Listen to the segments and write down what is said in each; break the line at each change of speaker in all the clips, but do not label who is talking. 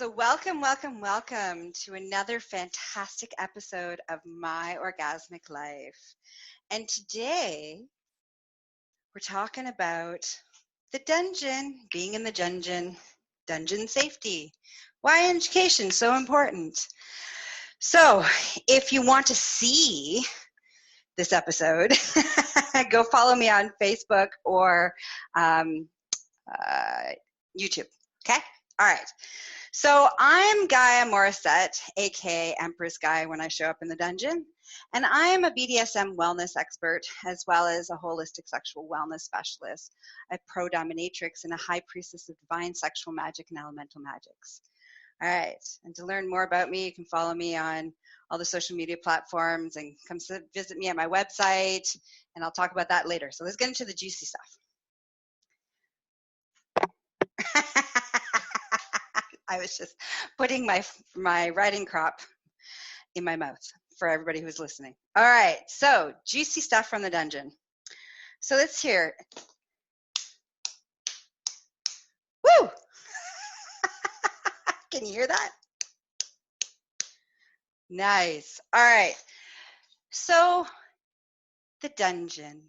So welcome to another fantastic episode of My Orgasmic Life. And today we're talking about the dungeon, being in the dungeon safety. Why education is so important. So if you want to see this episode, go follow me on Facebook or YouTube. Okay? All right. So I'm Gaia Morrissette, aka Empress Gaia when I show up in the dungeon, and I am a BDSM wellness expert as well as a holistic sexual wellness specialist, a pro dominatrix, and a high priestess of divine sexual magic and elemental magics. All right, and to learn more about me, you can follow me on all the social media platforms and come visit me at my website, and I'll talk about that later. So let's get into the juicy stuff. I was just putting my writing crop in my mouth for everybody who's listening. All right, so juicy stuff from the dungeon. So let's hear. Woo! Can you hear that? Nice. All right. So the dungeon.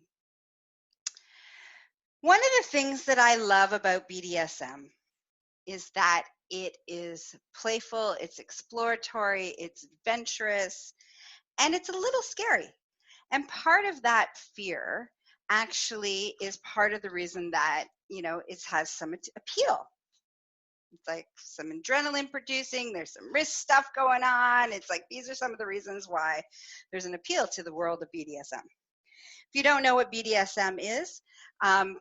One of the things that I love about BDSM is that it is playful, it's exploratory, it's adventurous, and it's a little scary. And part of that fear actually is part of the reason that, it has some appeal. It's like some adrenaline producing, there's some risk stuff going on. It's like these are some of the reasons why there's an appeal to the world of BDSM. If you don't know what BDSM is,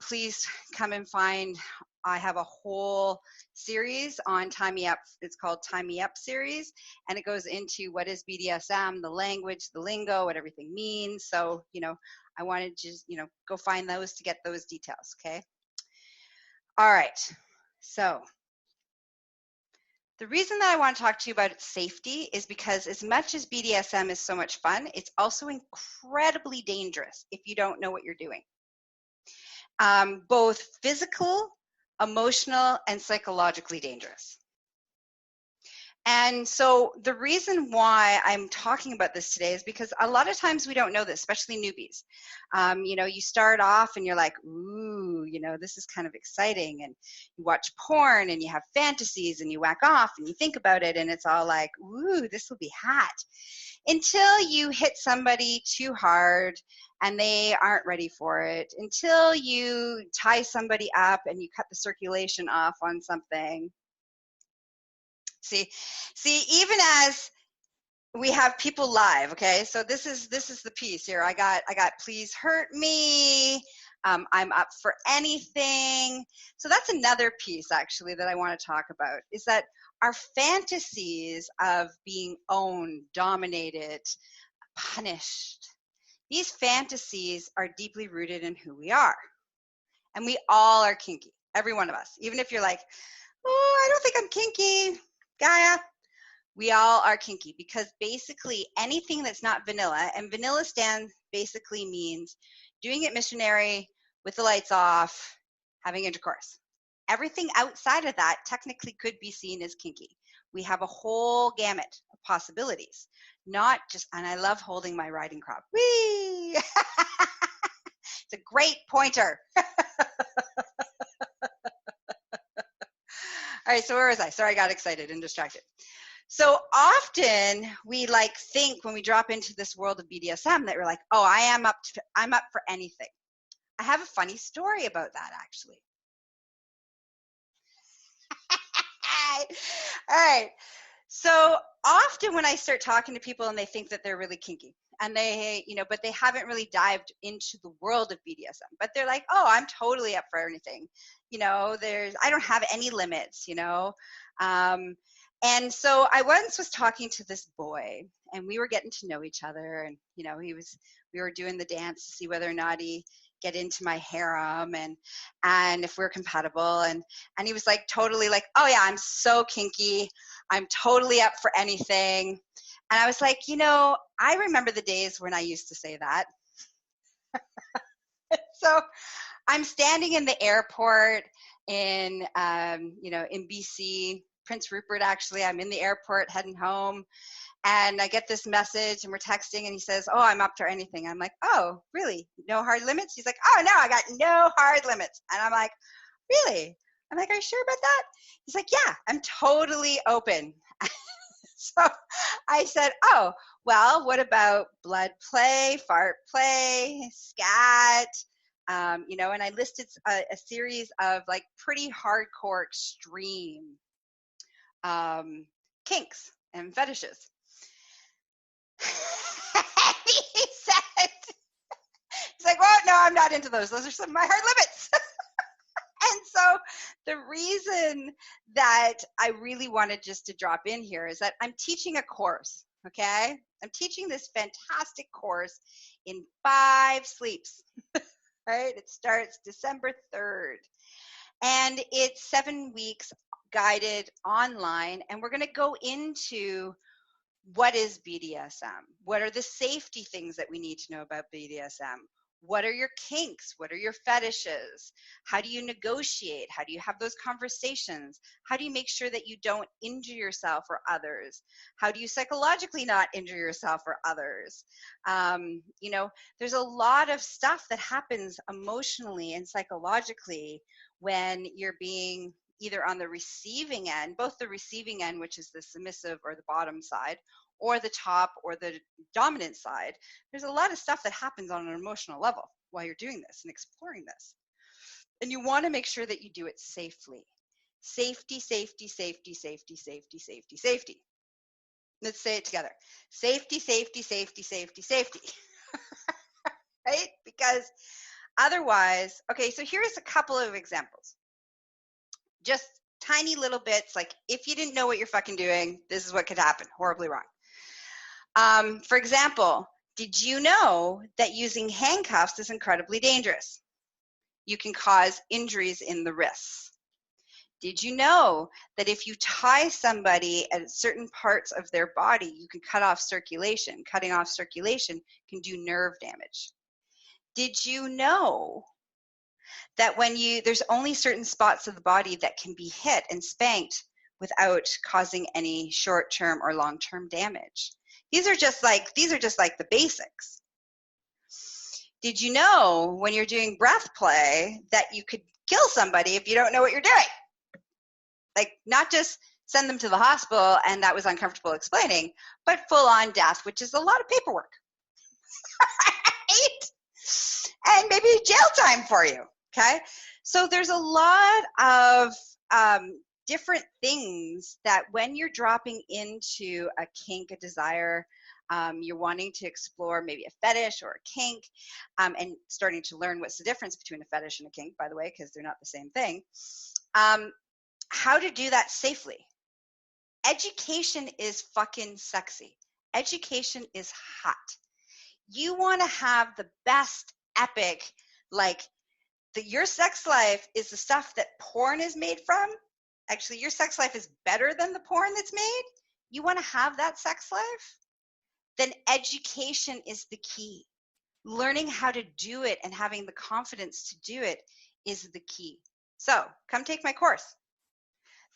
please come and find. I have a whole series on Time Me Up. It's called Time Me Up series, and it goes into what is BDSM, the language, the lingo, what everything means. So, I wanted to just, go find those to get those details, okay? All right. So the reason that I want to talk to you about safety is because as much as BDSM is so much fun, it's also incredibly dangerous if you don't know what you're doing. Both physical, emotional, and psychologically dangerous. And so the reason why I'm talking about this today is because a lot of times we don't know this, especially newbies. You start off and you're like, ooh, this is kind of exciting. And you watch porn and you have fantasies and you whack off and you think about it and it's all like, ooh, this will be hot. Until you hit somebody too hard and they aren't ready for it. Until you tie somebody up and you cut the circulation off on something. See, even as we have people live, okay? So this is the piece here. I got please hurt me. I'm up for anything. So that's another piece actually that I want to talk about is that our fantasies of being owned, dominated, punished, these fantasies are deeply rooted in who we are. And we all are kinky, every one of us. Even if you're like, oh, I don't think I'm kinky, Gaia, we all are kinky because basically anything that's not vanilla, and vanilla basically means doing it missionary with the lights off, having intercourse. Everything outside of that technically could be seen as kinky. We have a whole gamut of possibilities, not just, and I love holding my riding crop. Whee! It's a great pointer. All right, so where was I? Sorry, I got excited and distracted. So often we think when we drop into this world of BDSM that we're like, oh, I'm up for anything. I have a funny story about that actually. All right. So often when I start talking to people and they think that they're really kinky and they, but they haven't really dived into the world of BDSM, but they're like, oh, I'm totally up for anything. I don't have any limits, and so I once was talking to this boy and we were getting to know each other and, we were doing the dance to see whether or not he get into my harem and if we're compatible. And he was like, totally like, oh yeah, I'm so kinky. I'm totally up for anything. And I was like, I remember the days when I used to say that. So I'm standing in the airport in BC Prince Rupert, actually. I'm in the airport heading home, and I get this message, and we're texting, and he says, oh, I'm up for anything. I'm like, oh, really? No hard limits? He's like, oh, no, I got no hard limits. And I'm like, really? I'm like, are you sure about that? He's like, yeah, I'm totally open. So I said, oh, well, what about blood play, fart play, scat? You know, and I listed a series of like pretty hardcore, extreme kinks and fetishes. He said, he's like, well, no, I'm not into those. Those are some of my hard limits. And so the reason that I really wanted just to drop in here is that I'm teaching a course, okay? I'm teaching this fantastic course in 5 sleeps, right? It starts December 3rd. And it's 7 weeks guided online. And we're going to go into what is BDSM? What are the safety things that we need to know about BDSM? What are your kinks? What are your fetishes? How do you negotiate? How do you have those conversations? How do you make sure that you don't injure yourself or others? How do you psychologically not injure yourself or others? You know, there's a lot of stuff that happens emotionally and psychologically when you're being either on the receiving end, both the receiving end, which is the submissive or the bottom side, or the top or the dominant side. There's a lot of stuff that happens on an emotional level while you're doing this and exploring this. And you want to make sure that you do it safely. Safety, safety, safety, safety, safety, safety, safety. Let's say it together. Safety, safety, safety, safety, safety. Right? Because otherwise, okay, so here's a couple of examples. Just tiny little bits, like if you didn't know what you're fucking doing, this is what could happen. Horribly wrong. For example, did you know that using handcuffs is incredibly dangerous? You can cause injuries in the wrists. Did you know that if you tie somebody at certain parts of their body, you can cut off circulation? Cutting off circulation can do nerve damage. Did you know that there's only certain spots of the body that can be hit and spanked without causing any short-term or long-term damage? These are just like the basics. Did you know when you're doing breath play that you could kill somebody if you don't know what you're doing? Like, not just send them to the hospital, and that was uncomfortable explaining, but full-on death, which is a lot of paperwork. Right? And maybe jail time for you, okay? So there's a lot of different things that when you're dropping into a kink, a desire, you're wanting to explore maybe a fetish or a kink, and starting to learn what's the difference between a fetish and a kink, by the way, because they're not the same thing. How to do that safely. Education is fucking sexy. Education is hot. You want to have the best epic, like your sex life is the stuff that porn is made from. Actually, your sex life is better than the porn that's made. You want to have that sex life? Then education is the key. Learning how to do it and having the confidence to do it is the key. So come take my course.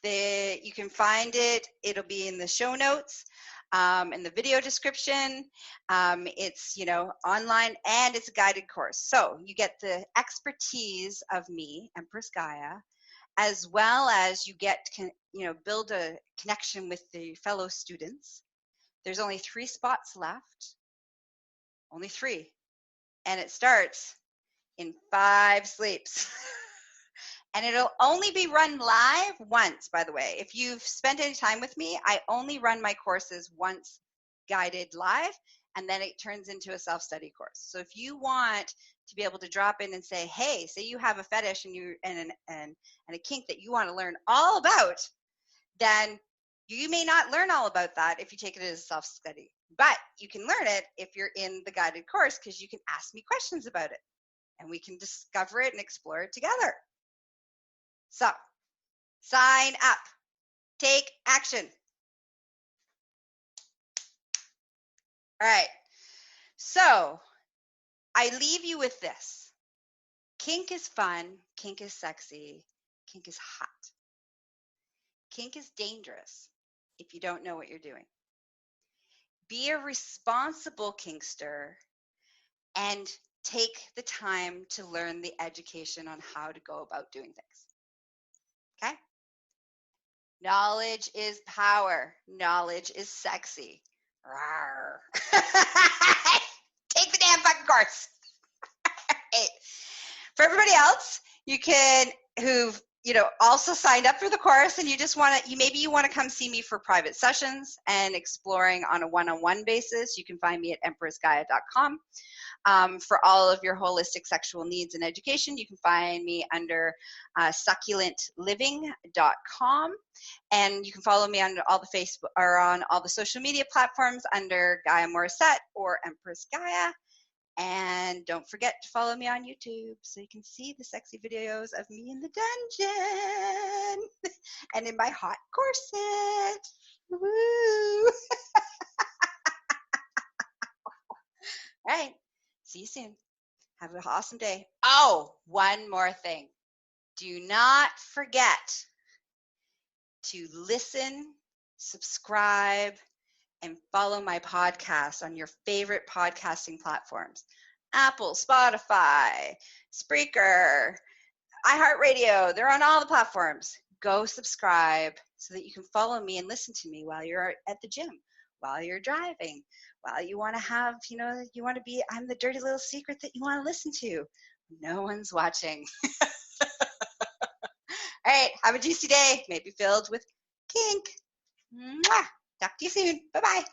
You can find it. It'll be in the show notes, in the video description. It's, you know, online, and it's a guided course. So you get the expertise of me, Empress Gaia, as well as you get, you know, build a connection with the fellow students. There's only 3 spots left. Only 3. And it starts in 5 sleeps. And it'll only be run live once, by the way. If you've spent any time with me, I only run my courses once guided live, and then it turns into a self-study course. So if you want to be able to drop in and say, hey, say you have a fetish and a kink that you want to learn all about, then you may not learn all about that if you take it as a self-study. But you can learn it if you're in the guided course, because you can ask me questions about it, and we can discover it and explore it together. So, sign up. Take action. All right. So, I leave you with this. Kink is fun. Kink is sexy. Kink is hot. Kink is dangerous if you don't know what you're doing. Be a responsible kinkster and take the time to learn the education on how to go about doing things. Okay? Knowledge is power. Knowledge is sexy. Rawr. Take the damn fucking course. Right. For everybody else, you can, who've, also signed up for the course and you just want to, maybe you want to come see me for private sessions and exploring on a one-on-one basis, you can find me at empressgaia.com. For all of your holistic sexual needs and education, you can find me under succulentliving.com, and you can follow me on all the Facebook or on all the social media platforms under Gaia Morrissette or Empress Gaia. And don't forget to follow me on YouTube so you can see the sexy videos of me in the dungeon and in my hot corset. Woo! All right. See you soon. Have an awesome day. Oh, one more thing. Do not forget to listen, subscribe, and follow my podcast on your favorite podcasting platforms. Apple, Spotify, Spreaker, iHeartRadio. They're on all the platforms. Go subscribe so that you can follow me and listen to me while you're at the gym, while you're driving, while you want to have, you want to be, I'm the dirty little secret that you want to listen to. No one's watching. All right. Have a juicy day. Maybe filled with kink. Mwah. Talk to you soon. Bye-bye.